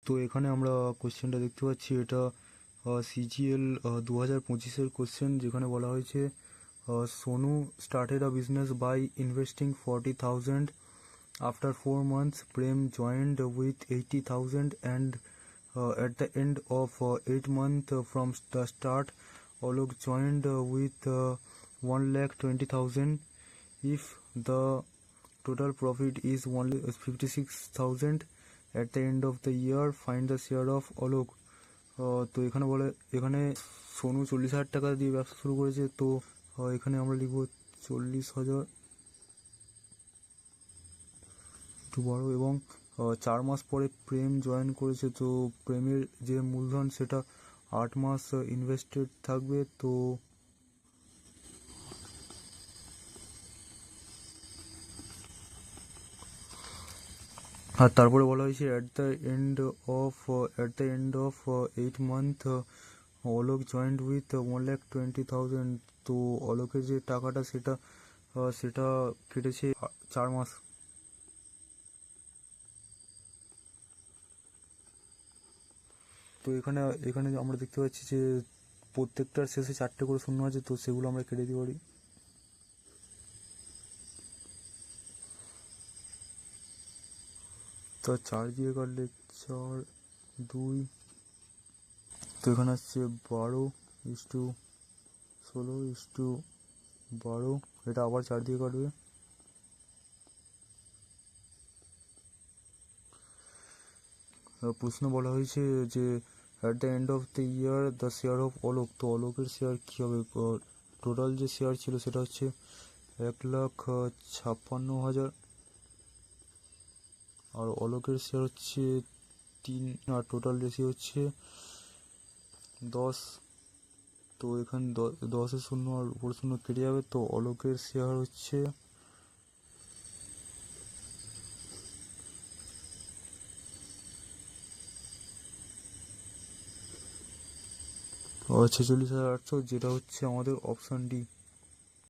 তো এখানে আমরা কোশ্চেনটা দেখতে পাচ্ছি, এটা সিজিএল 2025-এর কোশ্চেন, যেখানে বলা হয়েছে Sonu started a business by investing 40,000. After 4 months, Prem joined with 80,000, and at the end of 8 months from the start, Alok joined with 1,20,000. If the total profit is only 56,000 at the end of the year, find the share of Alok. তো এখানে বলে, এখানে সোনু 40,000 টাকা দিয়ে ব্যবসা শুরু করেছে। তো এখানে আমরা লিখব 40,000 একটু বড়, এবং 4 মাস পরে প্রেম জয়েন করেছে। তো প্রেমের যে মূলধন সেটা 8 মাস ইনভেস্টেড থাকবে। তো আর তারপরে বলা হয়েছে at the end of 8 month Alok joint with 1,20,000। তো অলোকের যে টাকাটা সেটা সেটা কেটেছে 4 মাস। তো এখানে এখানে আমরা দেখতে পাচ্ছি যে প্রত্যেকটার শেষে 4টে করে শূন্য আছে, তো সেগুলো আমরা কেটে দিতে পারি। তো 4 দিয়ে কাটলে 4, 2, তো এখানে আসছে 12:16:12। এটা আবার 4 দিয়ে কাটবে। প্রশ্ন বলা হয়েছে যে at the end of the year the share of Alok. তো অলোকের শেয়ার কী হবে? টোটাল যে শেয়ার ছিল সেটা হচ্ছে 1,56,000, আর অলোকের শেয়ার হচ্ছে 3, আর টোটাল রেশিও হচ্ছে 10। তো এখানে 10-এর শূন্য আর উপর শূন্য কেটে যাবে। তো অলোকের শেয়ার হচ্ছে 46,800, যেটা হচ্ছে আমাদের অপশান ডি।